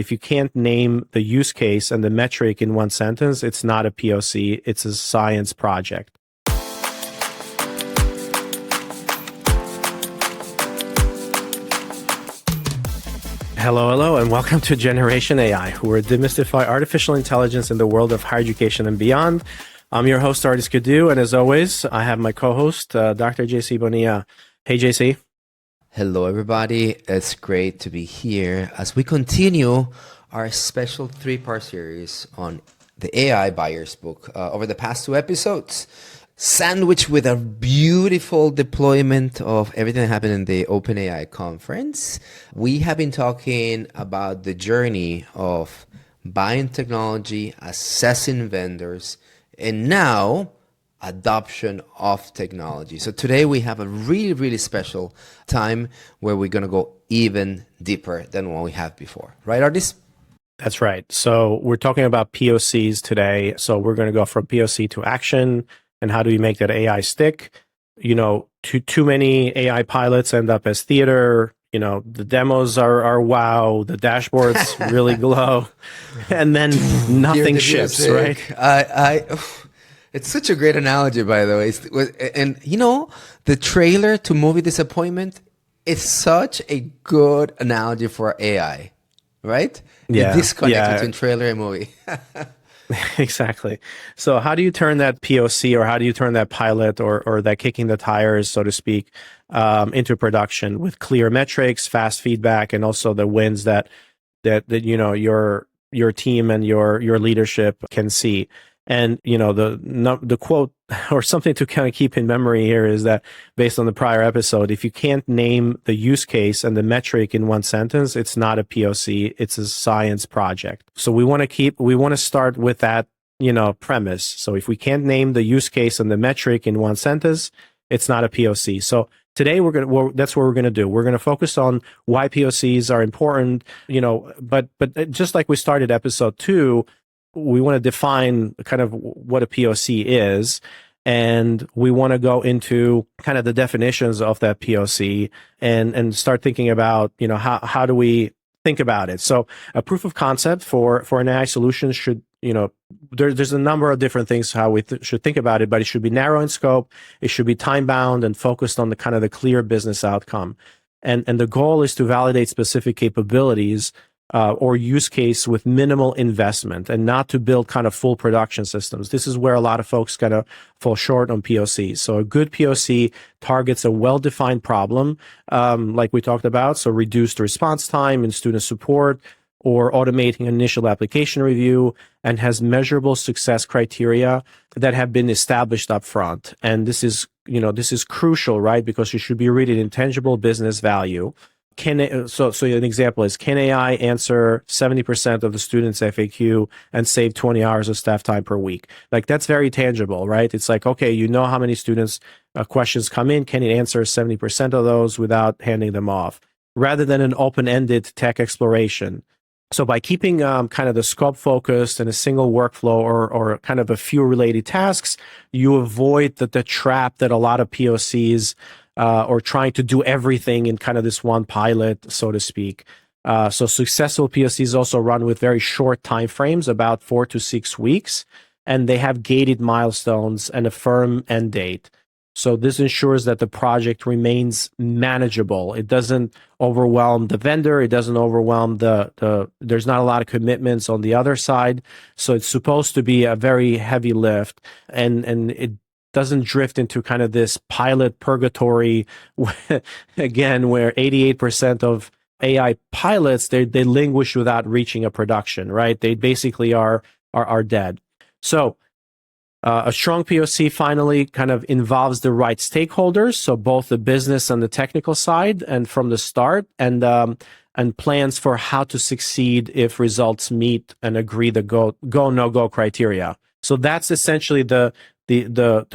If you can't name the use case and the metric in one sentence, it's not a POC, it's a science project. Hello, and welcome to Generation AI, where we demystify artificial intelligence in the world of higher education and beyond. I'm your host, Ardis Kadiu, and as always, I have my co-host, Dr. JC Bonilla. Hey, JC. Hello, everybody. It's great to be here as we continue our special three-part series on the AI Buyer's Book. Over the past two episodes, sandwiched with a beautiful deployment of everything that happened in the OpenAI conference, we have been talking about the journey of buying technology, assessing vendors, and now adoption of technology. So today we have a really special time where we're going to go even deeper than what we have before. Right, Ardis? That's right. So we're talking about POCs today. So we're going to go from POC to action, and how do we make that AI stick? You know, too many AI pilots end up as theater. You know, the demos are wow, the dashboards really glow, and then nothing ships, right? It's such a great analogy, by the way. And you know, the trailer to movie Disappointment is such a good analogy for AI, right? Yeah. The disconnect between trailer and movie. Exactly. So how do you turn that POC, or how do you turn that pilot or that kicking the tires, so to speak, into production with clear metrics, fast feedback, and also the wins that you know your team and your leadership can see? And you know, the quote, or something to kind of keep in memory here, is that based on the prior episode, if you can't name the use case and the metric in one sentence, it's not a POC, it's a science project. So we want to start with that, you know, premise. So if we can't name the use case and the metric in one sentence, it's not a POC. So today that's what we're going to do. We're going to focus on why POCs are important, you know, but just like we started episode 2, we want to define kind of what a POC is, and we want to go into kind of the definitions of that POC and start thinking about, you know, how do we think about it. So a proof of concept for an AI solution should, you know, there's a number of different things how we should think about it, but it should be narrow in scope, it should be time bound and focused on the kind of the clear business outcome. And the goal is to validate specific capabilities or use case with minimal investment, and not to build kind of full production systems. This is where a lot of folks kind of fall short on POCs. So a good POC targets a well-defined problem, like we talked about, so reduced response time in student support, or automating initial application review, and has measurable success criteria that have been established up front. And this is, you know, this is crucial, right? Because you should be reading intangible business value. So an example is, can AI answer 70% of the students' FAQ and save 20 hours of staff time per week? Like, that's very tangible, right? It's like, okay, you know how many students' questions come in. Can it answer 70% of those without handing them off? Rather than an open-ended tech exploration. So by keeping kind of the scope focused in a single workflow or kind of a few related tasks, you avoid the trap that a lot of POCs or trying to do everything in kind of this one pilot, so to speak. So successful POCs also run with very short time frames, about 4 to 6 weeks, and they have gated milestones and a firm end date. So this ensures that the project remains manageable. It doesn't overwhelm the vendor. It doesn't overwhelm there's not a lot of commitments on the other side. So it's supposed to be a very heavy lift, and it doesn't drift into kind of this pilot purgatory, again, where 88% of AI pilots, they languish without reaching a production, right? They basically are dead. So a strong POC finally kind of involves the right stakeholders, so both the business and the technical side, and from the start, and plans for how to succeed if results meet and agree the go no go criteria. So that's essentially the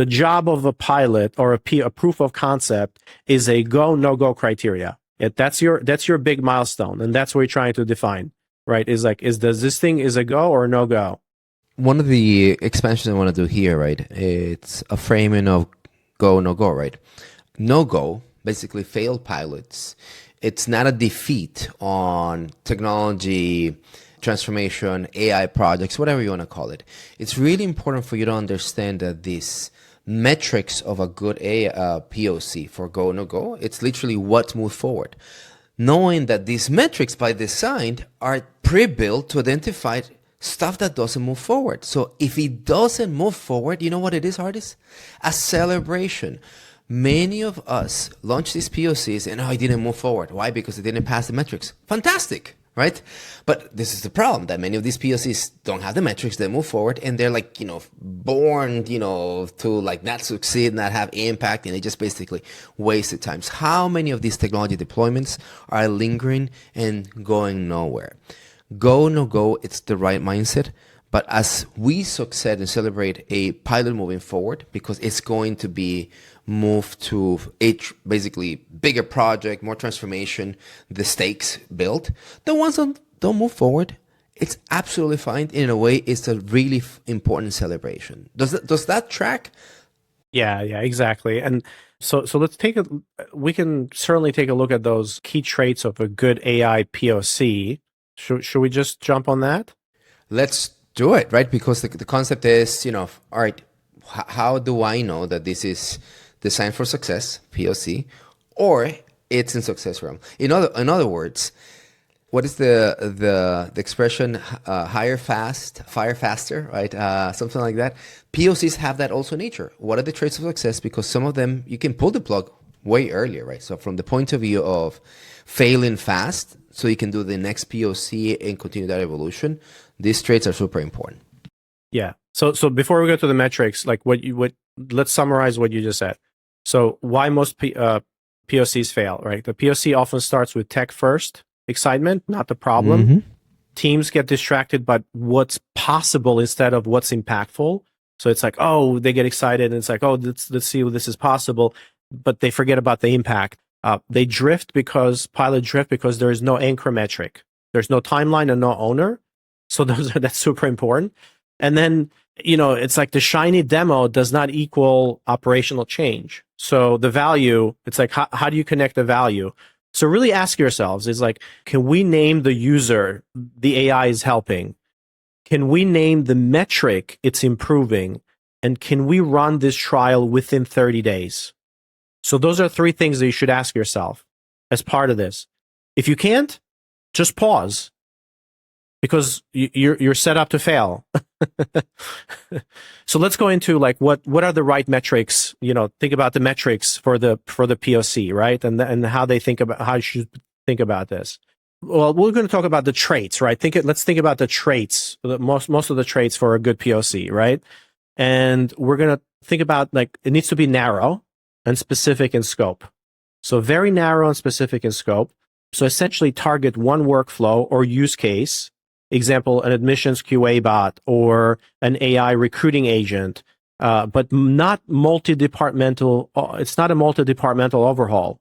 job of a pilot or a proof of concept, is a go no go criteria. That's your big milestone, and that's what you're trying to define, right? Does this thing is a go or no go? One of the expansions I want to do here, right? It's a framing of go no go, right? No go, basically failed pilots, It's not a defeat on technology, transformation, AI projects, whatever you want to call it. It's really important for you to understand that these metrics of a good POC for go, no go, it's literally what moves forward. Knowing that these metrics by design are pre-built to identify stuff that doesn't move forward. So if it doesn't move forward, you know what it is, Ardis? A celebration. Many of us launch these POCs and it didn't move forward. Why? Because it didn't pass the metrics. Fantastic, right? But this is the problem, that many of these POCs don't have the metrics that move forward, and they're like, born, to like not succeed, not have impact, and they just basically wasted times. How many of these technology deployments are lingering and going nowhere? Go, no go, it's the right mindset. But as we succeed and celebrate a pilot moving forward, because it's going to be moved to a basically bigger project, more transformation, the stakes built, the ones that don't move forward, it's absolutely fine. In a way, it's a really important celebration. Does that track? Yeah, exactly. And so we can certainly take a look at those key traits of a good AI POC. Should we just jump on that? Let's do it, right? Because the concept is, all right, how do I know that this is designed for success, POC, or it's in success realm? In other words, what is the expression, hire fast, fire faster, right? Something like that. POCs have that also nature. What are the traits of success? Because some of them, you can pull the plug way earlier, right? So from the point of view of failing fast, so you can do the next POC and continue that evolution, these traits are super important. Yeah. So before we go to the metrics, like let's summarize what you just said. So why most POCs fail, right? The POC often starts with tech first excitement, not the problem. Mm-hmm. Teams get distracted by what's possible instead of what's impactful. So it's like, oh, they get excited and it's like, oh, let's see if this is possible, but they forget about the impact. They pilot drift because there is no anchor metric. There's no timeline and no owner. So that's super important. And then, it's like the shiny demo does not equal operational change. So the value, it's like, how do you connect the value? So really ask yourselves, is like, can we name the user the AI is helping? Can we name the metric it's improving? And can we run this trial within 30 days? So those are three things that you should ask yourself as part of this. If you can't, just pause, because you're set up to fail. So let's go into like what are the right metrics? Think about the metrics for the POC, right? And how you should think about this. Well, we're going to talk about the traits, right? Let's think about the traits, most of the traits for a good POC, right? And we're going to think about, like, it needs to be narrow and specific in scope. So very narrow and specific in scope. So essentially target one workflow or use case, example, an admissions QA bot or an AI recruiting agent, but not multi-departmental. It's not a multi-departmental overhaul.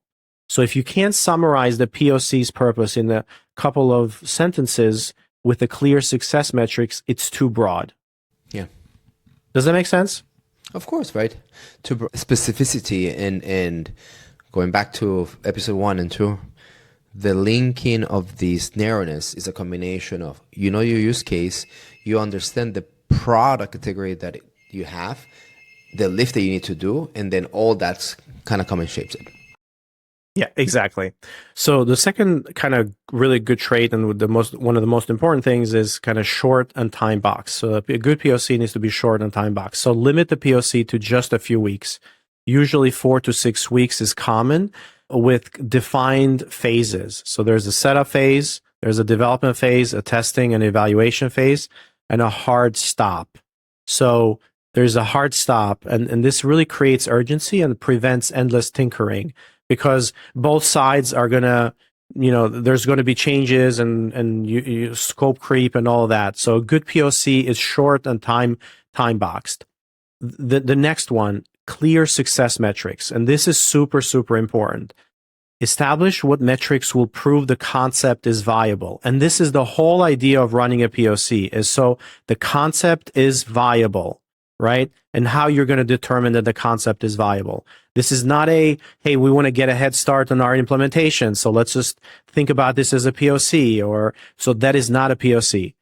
So if you can't summarize the POC's purpose in a couple of sentences with the clear success metrics, it's too broad. Yeah. Does that make sense? Of course, right? To specificity and going back to episode 1 and 2, the linking of this narrowness is a combination of, your use case, you understand the product category that you have, the lift that you need to do, and then all that's kind of common shapes it. Yeah, exactly. So the second kind of really good trait and one of the most important things is kind of short and time box. So a good POC needs to be short and time box. So limit the POC to just a few weeks. Usually 4 to 6 weeks is common, with defined phases. So there's a setup phase, there's a development phase, a testing and evaluation phase, and a hard stop. So there's a hard stop, and this really creates urgency and prevents endless tinkering, because both sides are gonna, there's going to be changes and you scope creep and all of that. So a good POC is short and time boxed. The next one, clear success metrics, and this is super, super important. Establish what metrics will prove the concept is viable. And this is the whole idea of running a POC, is so the concept is viable. right? And how you're going to determine that the concept is viable. This is not a, hey, we want to get a head start on our implementation, so let's just think about this as a POC, or so that is not a POC.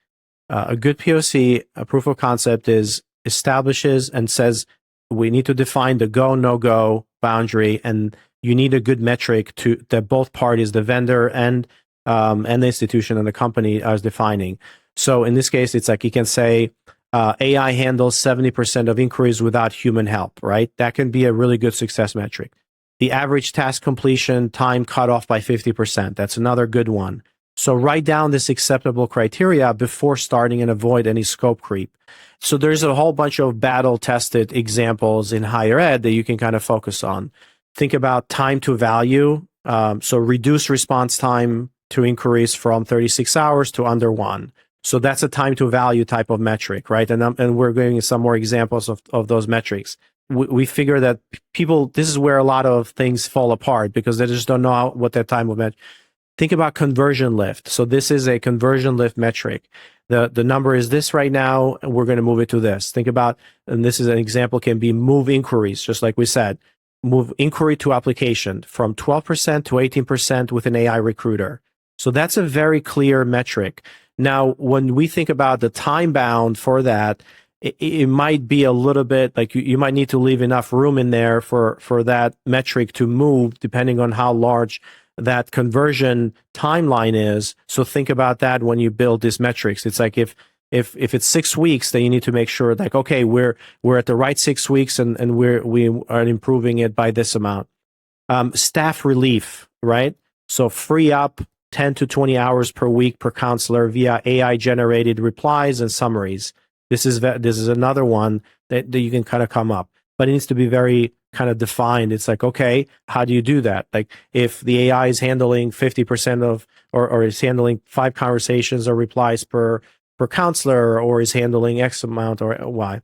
A good POC, a proof of concept, is establishes and says we need to define the go, no go boundary, and you need a good metric to that both parties, the vendor and the institution and the company, are defining. So in this case, it's like you can say AI handles 70% of inquiries without human help, right? That can be a really good success metric. The average task completion time cut off by 50%. That's another good one. So write down this acceptable criteria before starting and avoid any scope creep. So there's a whole bunch of battle-tested examples in higher ed that you can kind of focus on. Think about time to value. So reduce response time to inquiries from 36 hours to under 1. So that's a time to value type of metric, right? And we're giving some more examples of those metrics. We figure that people, this is where a lot of things fall apart because they just don't know what that time of metric. Think about conversion lift. So this is a conversion lift metric. The number is this right now, and we're going to move it to this. Think about, and this is an example, can be move inquiries, just like we said. Move inquiry to application from 12% to 18% with an AI recruiter. So that's a very clear metric. Now, when we think about the time bound for that, it might be a little bit like you might need to leave enough room in there for that metric to move depending on how large that conversion timeline is. So think about that when you build these metrics. It's like if it's 6 weeks, then you need to make sure like, okay, we're at the right 6 weeks and we are improving it by this amount. Staff relief, right? So free up 10 to 20 hours per week per counselor via AI generated replies and summaries. This is another one that you can kind of come up, but it needs to be very kind of defined. It's like, okay, how do you do that? Like if the AI is handling 50% of, or is handling 5 conversations or replies per counselor, or is handling X amount or Y.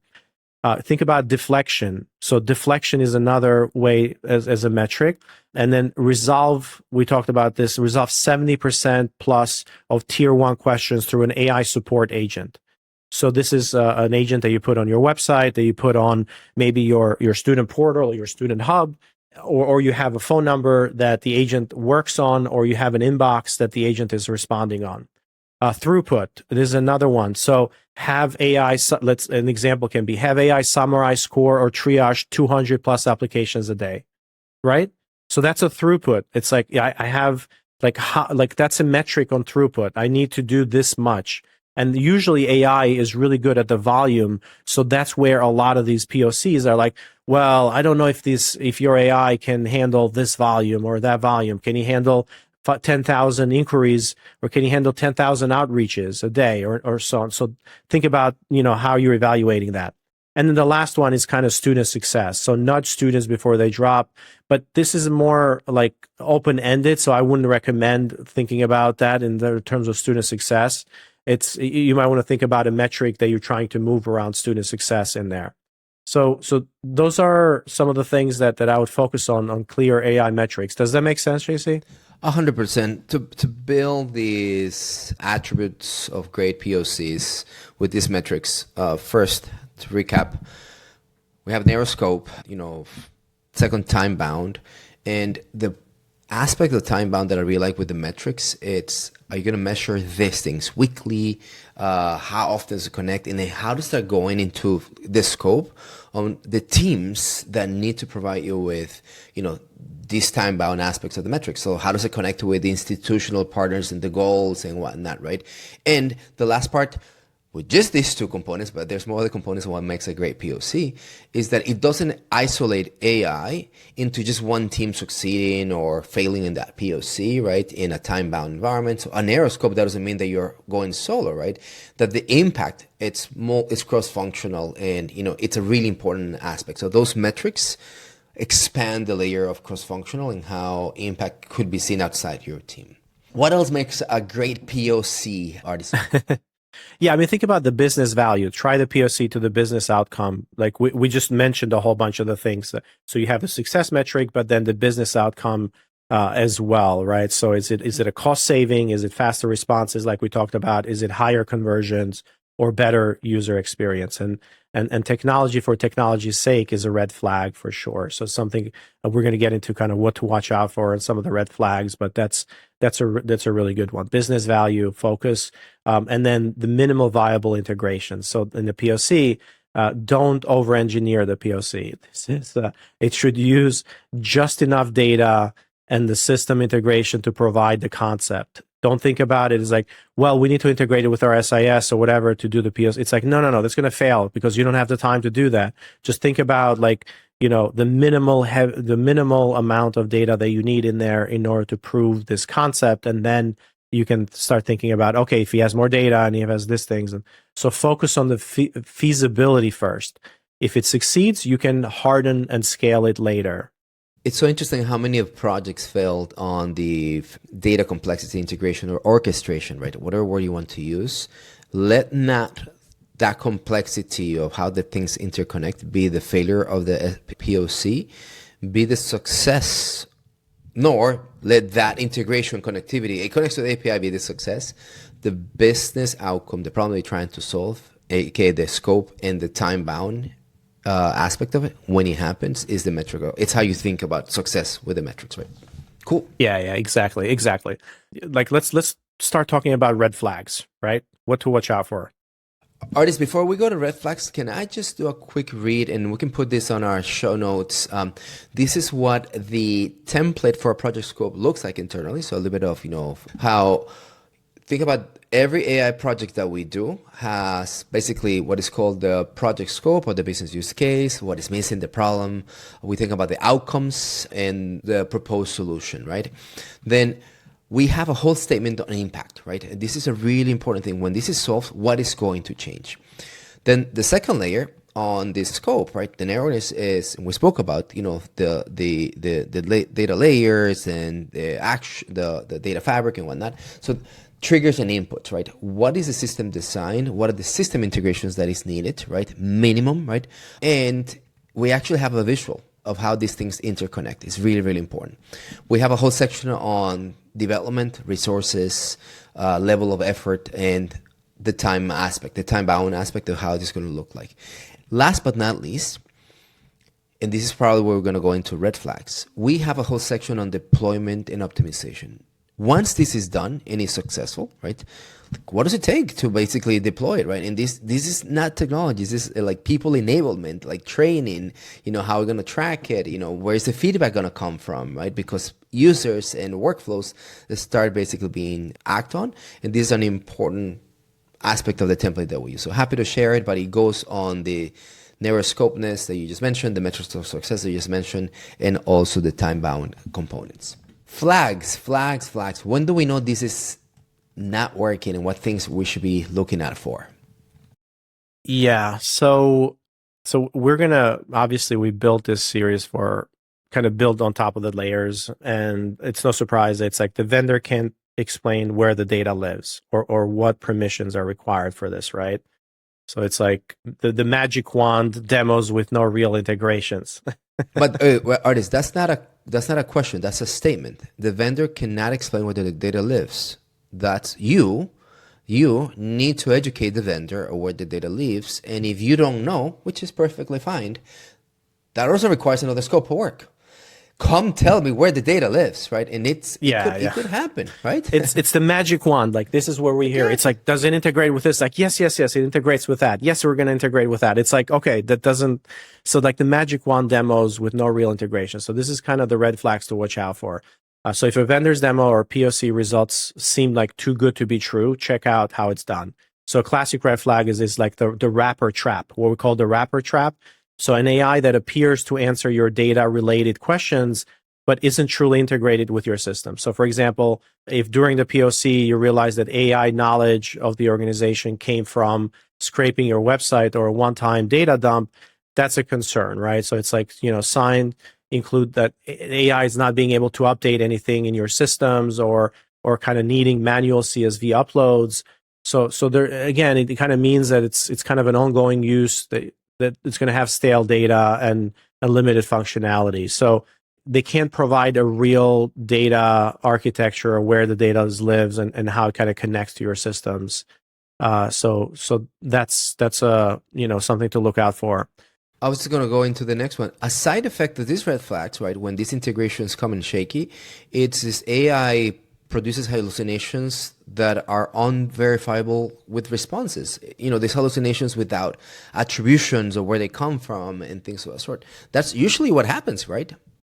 Think about deflection. So deflection is another way as a metric. And then resolve, we talked about this, resolve 70% plus of tier 1 questions through an AI support agent. So this is an agent that you put on your website, that you put on maybe your student portal or your student hub, or you have a phone number that the agent works on, or you have an inbox that the agent is responding on. Throughput, this is another one. So have AI, an example can be have AI summarize, score, or triage 200 plus applications a day, right? So that's a throughput. It's like, yeah, I have like that's a metric on throughput. I need to do this much. And usually AI is really good at the volume. So that's where a lot of these POCs are like, well, I don't know if your AI can handle this volume or that volume. Can you handle 10,000 inquiries, or can you handle 10,000 outreaches a day, or so on? So think about, how you're evaluating that. And then the last one is kind of student success. So nudge students before they drop, but this is more like open-ended. So I wouldn't recommend thinking about that in terms of student success. You might want to think about a metric that you're trying to move around student success in there. So those are some of the things that I would focus on clear AI metrics. Does that make sense, JC? 100%. To build these attributes of great POCs with these metrics, first, to recap, we have narrow scope, second, time bound, and the aspect of time bound that I really like with the metrics, are you going to measure these things weekly? How often does it connect? And then how does that go into the scope on the teams that need to provide you with, these time bound aspects of the metrics? So how does it connect with the institutional partners and the goals and whatnot, right? And the last part, with just these 2 components, but there's more other components of what makes a great POC, is that it doesn't isolate AI into just one team succeeding or failing in that POC, right? In a time-bound environment. So a narrow scope, that doesn't mean that you're going solo, right? That the impact, it's cross-functional, and, it's a really important aspect. So those metrics expand the layer of cross-functional and how impact could be seen outside your team. What else makes a great POC, Ardis? Yeah, think about the business value. Try the POC to the business outcome. Like we just mentioned a whole bunch of the things. So you have the success metric, but then the business outcome as well, right? So is it a cost saving? Is it faster responses like we talked about? Is it higher conversions? or better user experience. And technology for technology's sake is a red flag for sure. So something we're going to get into kind of what to watch out for and some of the red flags, but that's a really good one. Business value, focus, and then the minimal viable integration. So in the POC, don't over-engineer the POC. It should use just enough data and the system integration to provide the concept. Don't think about it as like, well, we need to integrate it with our SIS or whatever to do the POC. It's like, no, that's going to fail because you don't have the time to do that. Just think about like, the minimal amount of data that you need in there in order to prove this concept, and then you can start thinking about, okay, if he has more data and he has these things, and so focus on the feasibility first. If it succeeds, you can harden and scale it later. It's so interesting how many of projects failed on the data complexity integration or orchestration, right? Whatever word you want to use. Let not that complexity of how the things interconnect be the failure of the POC, be the success, nor let that integration connectivity, it connects to the API, be the success. The business outcome, the problem you're trying to solve, aka the scope and the time bound aspect of it, when it happens, is the metric. It's how you think about success with the metrics, right? Cool. Yeah, exactly. Like let's start talking about red flags, right? What to watch out for. Ardis, before we go to red flags, can I just do a quick read, and we can put this on our show notes. This is what the template for a project scope looks like internally. So a little bit of, how, think about every AI project that we do has basically what is called the project scope or the business use case, what is missing, the problem. We think about the outcomes and the proposed solution, right? Then we have a whole statement on impact, right? And this is a really important thing. When this is solved, what is going to change? Then the second layer on this scope, right? The narrowness is, and we spoke about, the data layers and the data fabric and whatnot. So triggers and inputs, right? What is the system design? What are the system integrations that is needed, right? Minimum, right? And we actually have a visual of how these things interconnect. It's really, really important. We have a whole section on development, resources, level of effort, and the time aspect, the time-bound aspect of how this is going to look like. Last but not least, and this is probably where we're going to go into red flags, we have a whole section on deployment and optimization. Once this is done and is successful, right? What does it take to basically deploy it, right? And this is not technology. This is like people enablement, like training, how we're going to track it, where's the feedback going to come from, right? Because users and workflows start basically being acted on. And this is an important aspect of the template that we use. So happy to share it, but it goes on the narrow scopeness that you just mentioned, the metrics of success that you just mentioned, and also the time-bound components. Flags. When do we know this is not working and what things we should be looking out for? Yeah. So we're going to, obviously we built this series for kind of build on top of the layers, and it's no surprise. It's like the vendor can't explain where the data lives or what permissions are required for this, right? So it's like the magic wand demos with no real integrations. But Ardis, that's not a question. That's a statement. The vendor cannot explain where the data lives. That's you. You need to educate the vendor or where the data lives. And if you don't know, which is perfectly fine, that also requires another scope of work. Come tell me where the data lives, right? And it could happen, right? It's the magic wand. Like, this is where we hear. It's like, does it integrate with this? Like, yes, it integrates with that. Yes, we're going to integrate with that. It's like, okay, that doesn't. So like the magic wand demos with no real integration. So this is kind of the red flags to watch out for. So if a vendor's demo or POC results seem like too good to be true, check out how it's done. So a classic red flag is like the wrapper trap, what we call the wrapper trap. So an AI that appears to answer your data-related questions, but isn't truly integrated with your system. So for example, if during the POC you realize that AI knowledge of the organization came from scraping your website or a one-time data dump, that's a concern, right? So it's like, sign include that AI is not being able to update anything in your systems or kind of needing manual CSV uploads. So there, again, it kind of means that it's kind of an ongoing use that it's going to have stale data and limited functionality. So they can't provide a real data architecture or where the data lives and how it kind of connects to your systems. So that's something to look out for. I was going to go into the next one. A side effect of these red flags, right, when these integrations come in shaky, it's this AI produces hallucinations that are unverifiable with responses. These hallucinations without attributions of where they come from and things of that sort. That's usually what happens, right?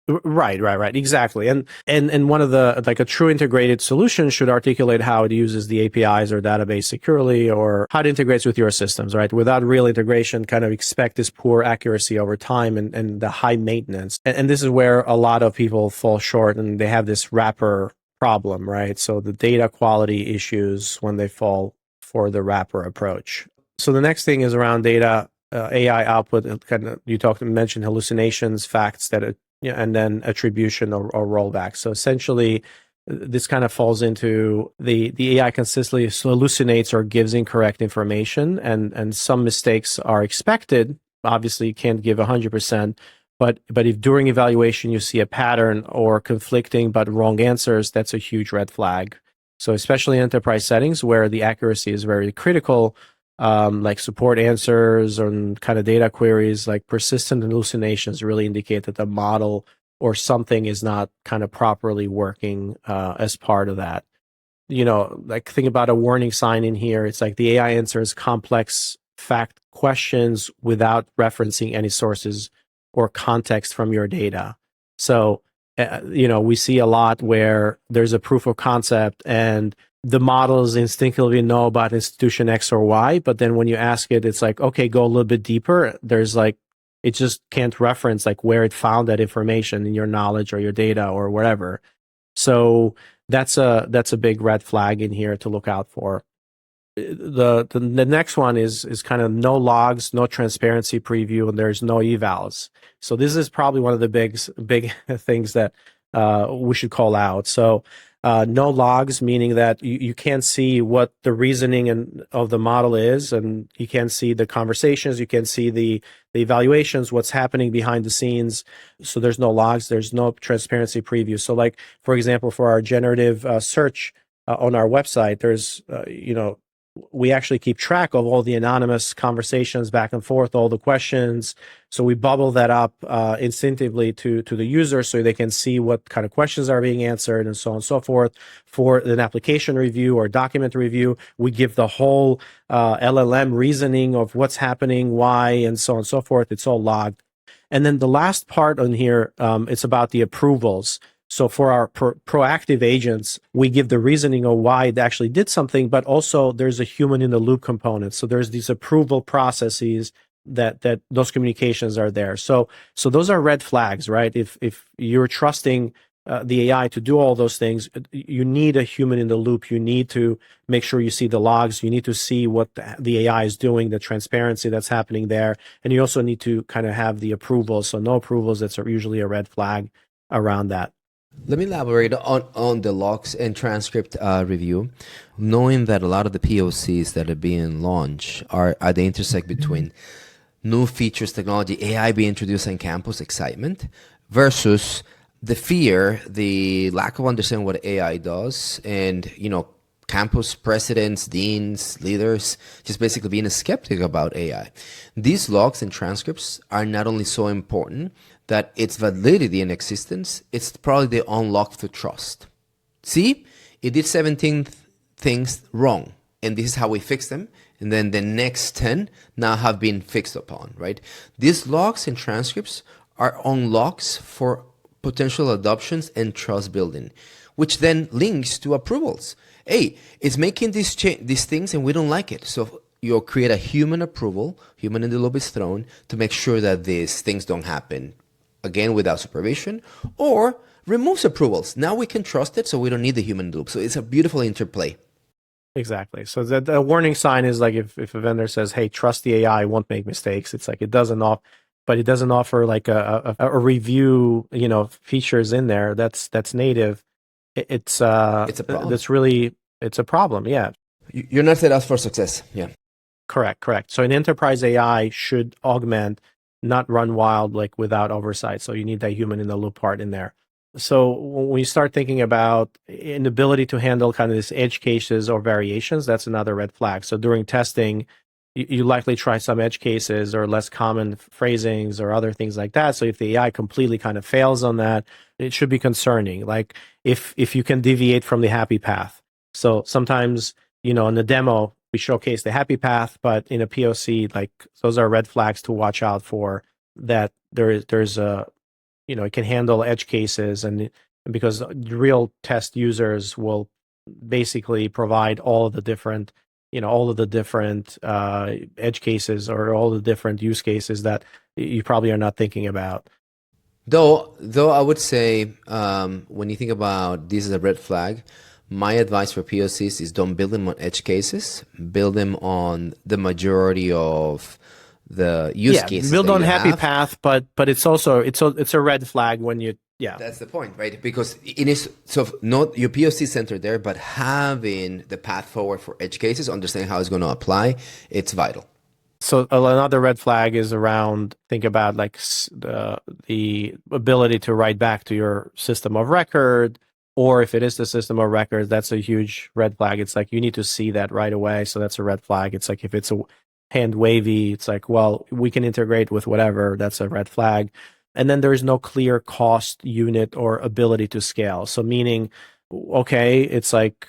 Right. Exactly. And one of the, like, a true integrated solution should articulate how it uses the APIs or database securely, or how it integrates with your systems, right? Without real integration, kind of expect this poor accuracy over time and the high maintenance. And this is where a lot of people fall short, and they have this wrapper problem, right? So the data quality issues when they fall for the wrapper approach. So the next thing is around data, AI output. Kind of, mentioned hallucinations, facts that and then attribution or rollback. So essentially, this kind of falls into the AI consistently hallucinates or gives incorrect information, and some mistakes are expected. Obviously, you can't give 100%, but if during evaluation you see a pattern or conflicting but wrong answers, that's a huge red flag. So especially in enterprise settings where the accuracy is very critical, like support answers and kind of data queries, like persistent hallucinations really indicate that the model or something is not kind of properly working as part of that. Like, think about a warning sign in here. It's like the AI answers complex fact questions without referencing any sources or context from your data. So, we see a lot where there's a proof of concept and the models instinctively know about institution X or Y, but then when you ask it, it's like, okay, go a little bit deeper. There's like, it just can't reference like where it found that information in your knowledge or your data or wherever. So that's a big red flag in here to look out for. The next one is kind of no logs, no transparency preview, and there's no evals. So this is probably one of the big things that we should call out. So no logs, meaning that you can't see what the reasoning of the model is, and you can't see the conversations, you can't see the evaluations, what's happening behind the scenes. So there's no logs, there's no transparency preview. So, like, for example, for our generative search on our website, there's we actually keep track of all the anonymous conversations back and forth, all the questions. So we bubble that up instinctively to the user so they can see what kind of questions are being answered and so on and so forth. For an application review or document review, we give the whole LLM reasoning of what's happening, why, and so on and so forth. It's all logged. And then the last part on here, it's about the approvals. So for our proactive agents, we give the reasoning of why it actually did something, but also there's a human in the loop component. So there's these approval processes that those communications are there. So those are red flags, right? If you're trusting the AI to do all those things, you need a human in the loop. You need to make sure you see the logs. You need to see what the AI is doing, the transparency that's happening there. And you also need to kind of have the approvals. So no approvals, that's usually a red flag around that. Let me elaborate on the logs and transcript review, knowing that a lot of the POCs that are being launched are at the intersect between new features, technology, AI being introduced on campus, excitement, versus the fear, the lack of understanding what AI does, and campus presidents, deans, leaders, just basically being a skeptic about AI. These logs and transcripts are not only so important that its validity and existence, it's probably the unlock to trust. See, it did 17 things wrong, and this is how we fix them. And then the next 10 now have been fixed upon, right? These logs and transcripts are unlocks for potential adoptions and trust building, which then links to approvals. Hey, it's making these things and we don't like it. So you'll create a human approval, human in the loop is thrown to make sure that these things don't happen again without supervision, or removes approvals. Now we can trust it, so we don't need the human in the loop. So it's a beautiful interplay. Exactly. So the warning sign is like if a vendor says, hey, trust the AI, won't make mistakes. It's like it doesn't offer like a review, features in there that's native. It's a problem. It's a problem. Yeah. You're not set up for success. Yeah. Correct. So an enterprise AI should augment, not run wild, like without oversight. So you need that human in the loop part in there. So when you start thinking about inability to handle kind of this edge cases or variations, that's another red flag. So during testing, you likely try some edge cases or less common phrasings or other things like that. So if the AI completely kind of fails on that, it should be concerning. Like if you can deviate from the happy path. So sometimes, in the demo, we showcase the happy path, but in a POC, like those are red flags to watch out for, that there's a, it can handle edge cases, and because real test users will basically provide all of the different edge cases or all the different use cases that you probably are not thinking about. Though I would say, when you think about this as a red flag, my advice for POCs is don't build them on edge cases. Build them on the majority of the use Yeah, cases build that on you happy have. path, but it's a red flag when you yeah. That's the point, right? Because it is so not your POC center there, but having the path forward for edge cases, understanding how it's going to apply, it's vital. So another red flag is around, think about like the ability to write back to your system of record, or if it is the system of record, that's a huge red flag. It's like you need to see that right away. So that's a red flag. It's like if it's a hand wavy, it's like, well, we can integrate with whatever. That's a red flag. And then there is no clear cost unit or ability to scale. So meaning, okay, it's like,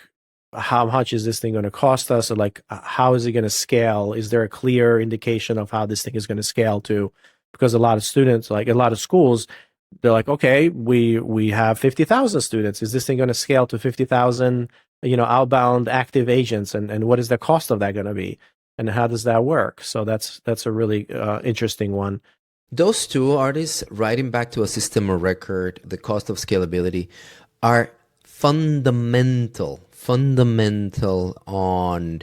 how much is this thing going to cost us? Or like, how is it going to scale? Is there a clear indication of how this thing is going to scale to? Because a lot of students, like a lot of schools, they're like, okay, we have 50,000 students. Is this thing going to scale to 50,000, outbound active agents? And what is the cost of that going to be? And how does that work? So that's a really interesting one. Those two artists, writing back to a system of record, the cost of scalability, are fundamental on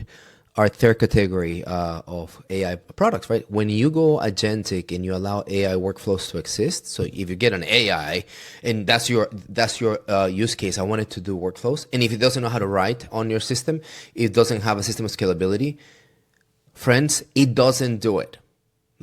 our third category of AI products, right? When you go agentic and you allow AI workflows to exist, so if you get an AI and that's your use case, I want it to do workflows, and if it doesn't know how to write on your system, it doesn't have a system of scalability, friends, it doesn't do it.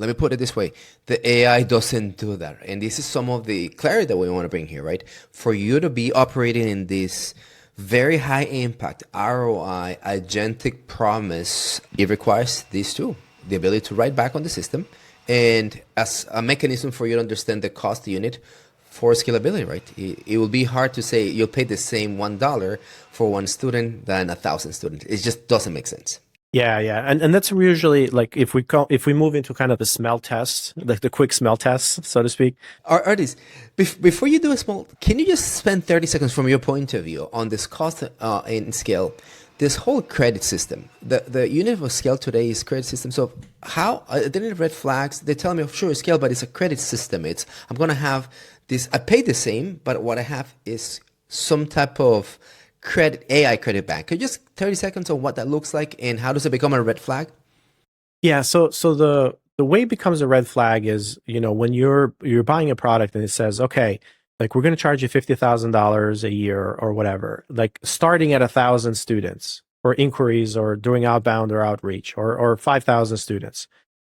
Let me put it this way. The AI doesn't do that. And this is some of the clarity that we want to bring here, right? For you to be operating in this very high impact ROI agentic promise, it requires these two, the ability to write back on the system and as a mechanism for you to understand the cost unit for scalability, right? It will be hard to say you'll pay the same $1 for one student than 1,000 students. It just doesn't make sense. Yeah, yeah, and that's usually like if we move into kind of the smell tests, like the quick smell tests, so to speak. Artis, before you do a small, can you just spend 30 seconds from your point of view on this cost and scale, this whole credit system? The unit of scale today is credit system. So how, there are red flags. They tell me, oh, sure, scale, but it's a credit system. I'm going to have this, I pay the same, but what I have is some type of AI credit bank. Could you just 30 seconds on what that looks like and how does it become a red flag? Yeah, so the way it becomes a red flag is, when you're buying a product and it says, okay, like we're going to charge you $50,000 a year or whatever, like starting at 1,000 students or inquiries or doing outbound or outreach or 5,000 students.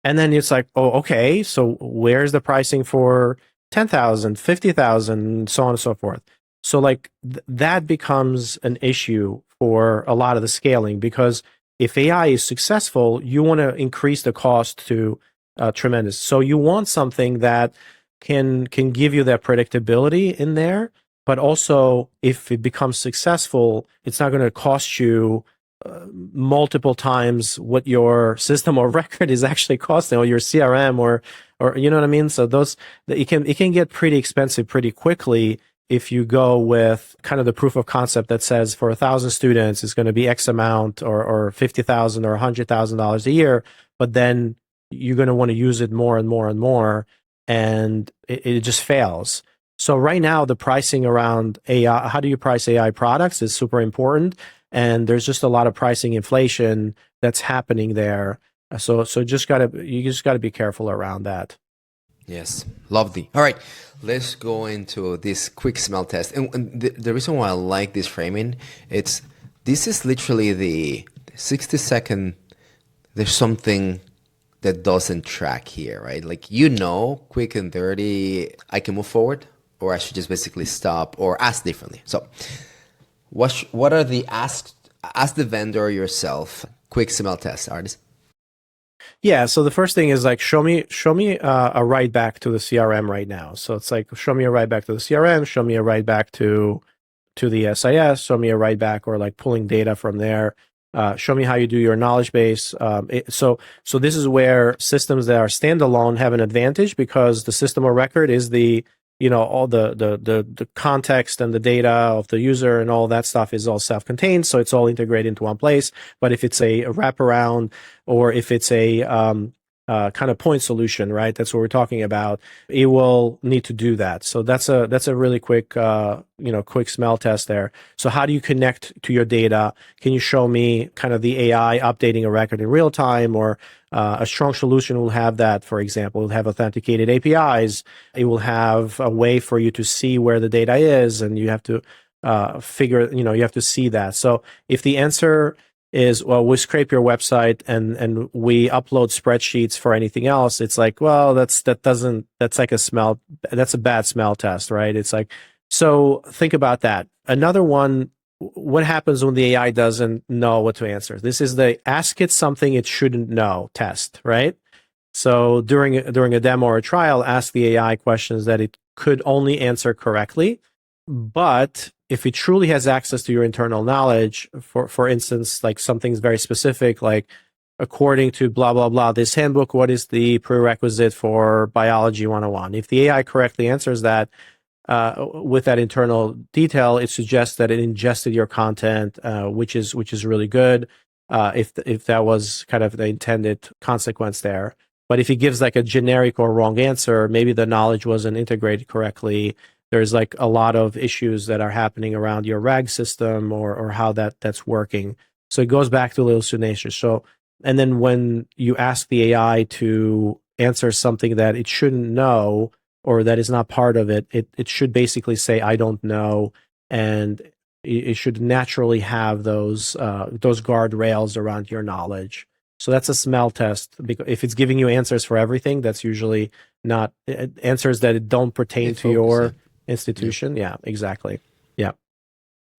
And then it's like, oh, okay, so where's the pricing for 10,000, 50,000, so on and so forth. So like that becomes an issue for a lot of the scaling, because if AI is successful, you want to increase the cost to tremendous. So you want something that can give you that predictability in there, but also if it becomes successful, it's not going to cost you multiple times what your system of record is actually costing, or your CRM, or you know what I mean. So it can get pretty expensive pretty quickly if you go with kind of the proof of concept that says for 1,000 students it's going to be X amount, or 50,000 or $100,000 a year, but then you're going to want to use it more and more and more, and it just fails. So right now the pricing around AI, how do you price AI products, is super important, and there's just a lot of pricing inflation that's happening there. So you just gotta be careful around that. Yes, lovely. All right, let's go into this quick smell test. And the reason why I like this framing, this is literally the 60-second, there's something that doesn't track here, right? Like, quick and dirty, I can move forward, or I should just basically stop or ask differently. So what are the ask the vendor yourself quick smell test, Ardis? Yeah. So the first thing is like, show me a write back to the CRM right now. So it's like, show me a write back to the CRM, show me a write back to the SIS, show me a write back, or like pulling data from there. Show me how you do your knowledge base. So this is where systems that are standalone have an advantage, because the system of record is all the context and the data of the user and all that stuff is all self-contained. So it's all integrated into one place. But if it's a wraparound, or if it's a kind of point solution, right? That's what we're talking about. It will need to do that. So that's a really quick, quick smell test there. So how do you connect to your data? Can you show me kind of the AI updating a record in real time? Or a strong solution will have that, for example, it will have authenticated APIs. It will have a way for you to see where the data is, and you have to you have to see that. So if the answer is, well, we scrape your website and we upload spreadsheets for anything else, it's like, well, that's like that's a bad smell test, right? It's like, so think about that. Another one, what happens when the AI doesn't know what to answer? This is the ask it something it shouldn't know test, right? So during a demo or a trial, ask the AI questions that it could only answer correctly. But if it truly has access to your internal knowledge, for instance, like something's very specific, like according to blah, blah, blah, this handbook, what is the prerequisite for biology 101? If the AI correctly answers that with that internal detail, it suggests that it ingested your content, which is really good, if that was kind of the intended consequence there. But if it gives like a generic or wrong answer, maybe the knowledge wasn't integrated correctly. There's like a lot of issues that are happening around your RAG system or how that's working. So it goes back to hallucinations. So, and then when you ask the AI to answer something that it shouldn't know, or that is not part of it, it should basically say, I don't know. And it should naturally have those guardrails around your knowledge. So that's a smell test. Because if it's giving you answers for everything, that's usually not answers that don't pertain to your institution. Yeah, exactly. Yeah.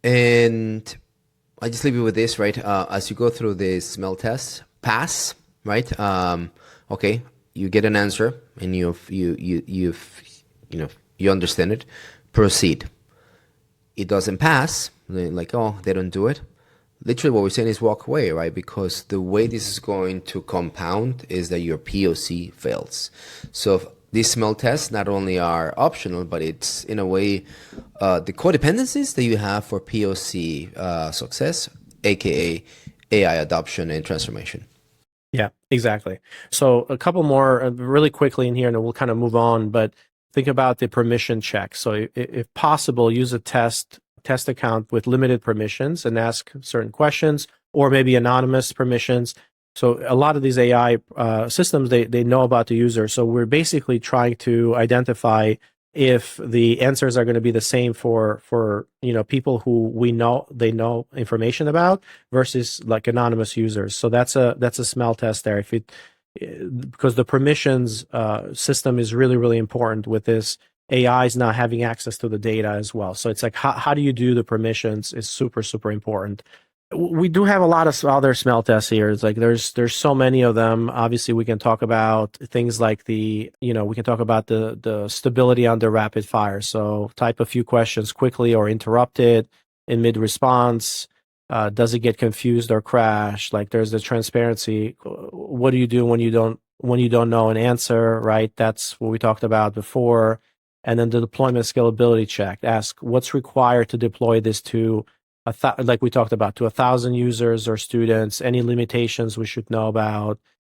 And I just leave you with this, right? As you go through the smell test, pass, right? Okay, you get an answer and you understand it. Proceed. It doesn't pass, like, oh, they don't do it. Literally what we're saying is walk away, right? Because the way this is going to compound is that your POC fails. So these smell tests not only are optional, but it's in a way the codependencies that you have for POC success, aka AI adoption and transformation. Yeah, exactly. So a couple more really quickly in here, and we'll kind of move on, but think about the permission check. So if possible, use a test account with limited permissions and ask certain questions, or maybe anonymous permissions. So a lot of these AI systems, they know about the user. So we're basically trying to identify if the answers are going to be the same for people who they know information about versus like anonymous users. So that's a smell test there. Because the permissions system is really, really important with this. AI is not having access to the data as well. So it's like, how do you do the permissions is super, super important. We do have a lot of other smell tests here. It's like there's so many of them. Obviously, we can talk about things like we can talk about the stability under rapid fire. So type a few questions quickly or interrupt it in mid response. Does it get confused or crash? Like there's the transparency. What do you do when you don't know an answer, right? That's what we talked about before. And then the deployment scalability check. Ask what's required to deploy this to like we talked about, to 1,000 users or students, any limitations we should know about.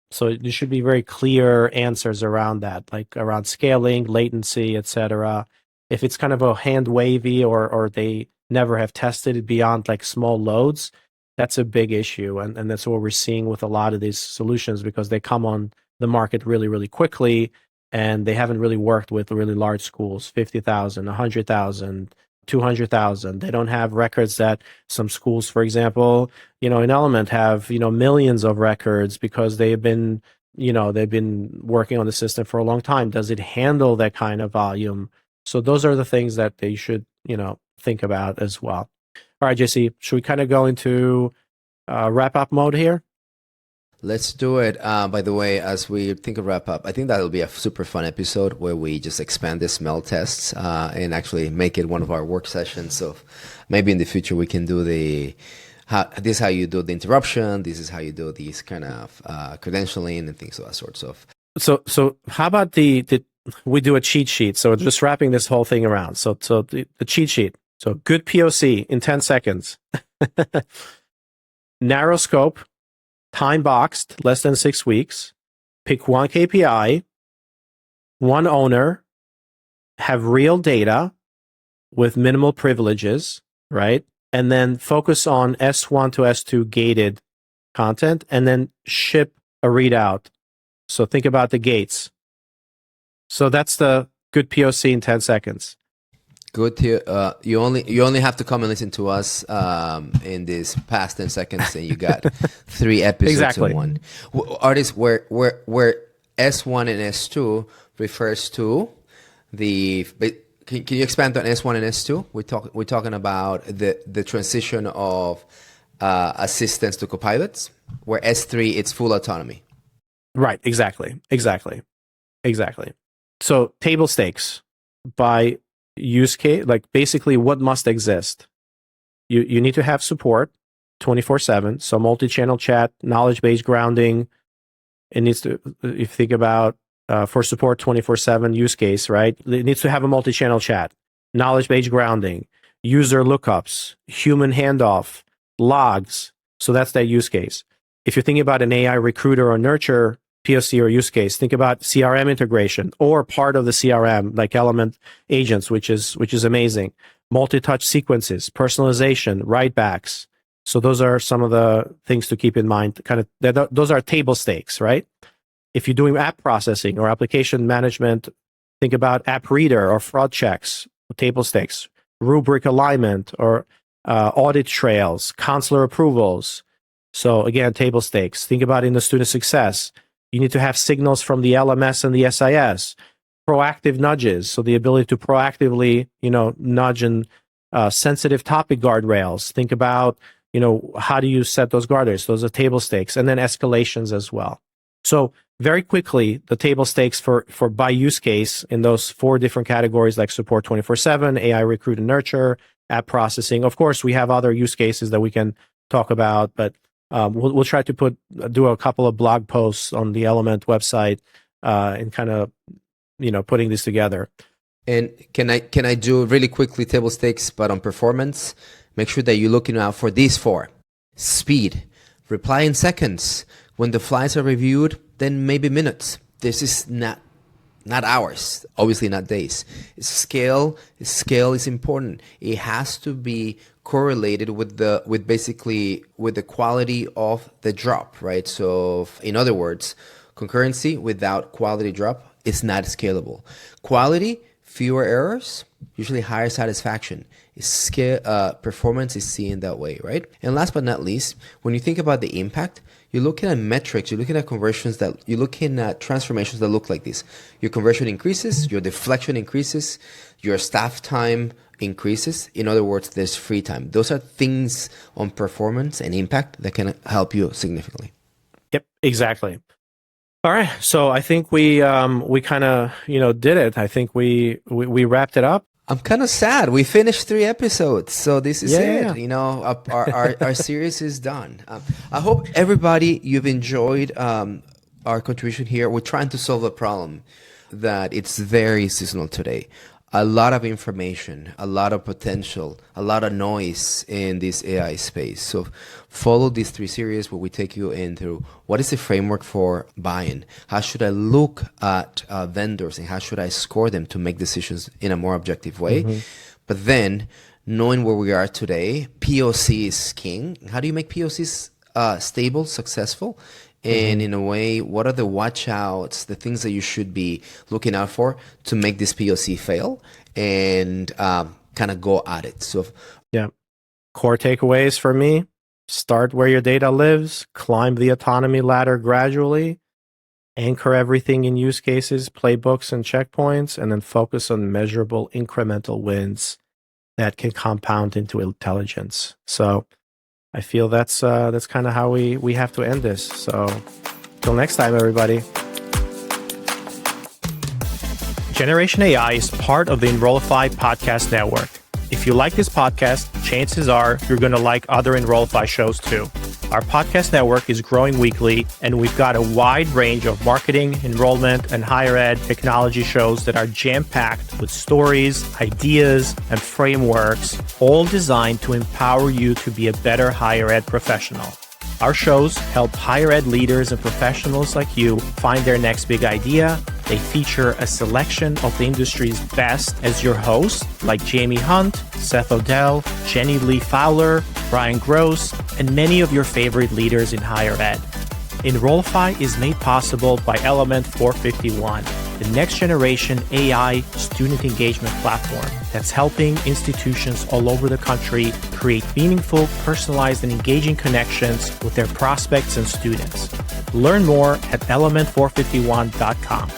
So there should be very clear answers around that, like around scaling, latency, etc. If it's kind of a hand wavy or they never have tested it beyond like small loads, that's a big issue. And that's what we're seeing with a lot of these solutions, because they come on the market really, really quickly, and they haven't really worked with really large schools, 50,000, 100,000, 200,000. They don't have records that some schools, for example, in Element have, millions of records because they've been working on the system for a long time. Does it handle that kind of volume? So those are the things that they should, think about as well. All right, JC, should we kind of go into wrap up mode here? Let's do it. By the way, as we think of wrap up, I think that'll be a super fun episode where we just expand the smell tests and actually make it one of our work sessions. So maybe in the future we can do this is how you do the interruption. This is how you do these kind of credentialing and things of that sort. So how about we do a cheat sheet? So just wrapping this whole thing around. So the cheat sheet. So good POC in 10 seconds. Narrow scope, time boxed, less than 6 weeks. Pick one KPI, one owner, have real data with minimal privileges, right? And then focus on S1 to S2 gated content, and then ship a readout. So think about the gates. So that's the good POC in 10 seconds. Good. You only have to come and listen to us in this past 10 seconds, and you got 3 episodes in one. Ardis, where S1 and S2 refers to the. Can you expand on S1 and S2? We're talking about the transition of assistance to copilots, where S3 it's full autonomy. Right. Exactly. So table stakes by use case, like basically what must exist. You need to have support 24/7. So multi-channel chat, knowledge-based grounding. It needs to, if you think about for support 24/7 use case, right? It needs to have a multi-channel chat, knowledge-based grounding, user lookups, human handoff, logs. So that's that use case. If you're thinking about an AI recruiter or nurture POC or use case, think about CRM integration or part of the CRM, like element agents, which is amazing. Multi-touch sequences, personalization, write backs. So those are some of the things to keep in mind. Those are table stakes, right? If you're doing app processing or application management, think about app reader or fraud checks, table stakes, rubric alignment or audit trails, counselor approvals. So again, table stakes. Think about in the student success. You need to have signals from the LMS and the SIS, proactive nudges. So the ability to proactively, nudge and sensitive topic guardrails. Think about, how do you set those guardrails? Those are table stakes, and then escalations as well. So very quickly, the table stakes for by use case in those 4 different categories, like support 24/7, AI recruit and nurture, app processing. Of course, we have other use cases that we can talk about, but we'll try to do a couple of blog posts on the Element website and kind of, putting this together. And can I do really quickly table stakes, but on performance? Make sure that you're looking out for these 4. Speed, reply in seconds. When the flights are reviewed, then maybe minutes. This is not hours, obviously not days. Scale is important. It has to be correlated with the quality of the drop, right? So in other words, concurrency without quality drop is not scalable. Quality, fewer errors, usually higher satisfaction. Performance is seen that way, right? And last but not least, when you think about the impact, you're looking at metrics, you're looking at you're looking at transformations that look like this. Your conversion increases, your deflection increases, your staff time increases. In other words, there's free time. Those are things on performance and impact that can help you significantly. Yep, exactly. All right, so I think we kind of did it. I think we wrapped it up. I'm kind of sad. We finished 3 episodes, so this is it. Yeah. Our series is done. I hope everybody you've enjoyed our contribution here. We're trying to solve a problem that it's very seasonal today. A lot of information, a lot of potential, a lot of noise in this AI space. So follow these 3 series where we take you into what is the framework for buying? How should I look at vendors and how should I score them to make decisions in a more objective way? Mm-hmm. But then knowing where we are today, POC is king. How do you make POCs stable, successful? And in a way, what are the watch outs, the things that you should be looking out for to make this POC fail and kind of go at it? So, yeah. Core takeaways for me: start where your data lives, climb the autonomy ladder gradually, Anchor everything in use cases, playbooks, and checkpoints, and then focus on measurable incremental wins that can compound into intelligence. So I feel that's kind of how we have to end this. So till next time, everybody. Generation AI is part of the Enrollify podcast network. If you like this podcast, chances are you're going to like other Enrollify shows too. Our podcast network is growing weekly, and we've got a wide range of marketing, enrollment, and higher ed technology shows that are jam-packed with stories, ideas, and frameworks, all designed to empower you to be a better higher ed professional. Our shows help higher ed leaders and professionals like you find their next big idea. They feature a selection of the industry's best as your hosts, like Jamie Hunt, Seth Odell, Jenny Lee Fowler, Brian Gross, and many of your favorite leaders in higher ed. Enrollify is made possible by Element 451, the next generation AI student engagement platform that's helping institutions all over the country create meaningful, personalized, and engaging connections with their prospects and students. Learn more at element451.com.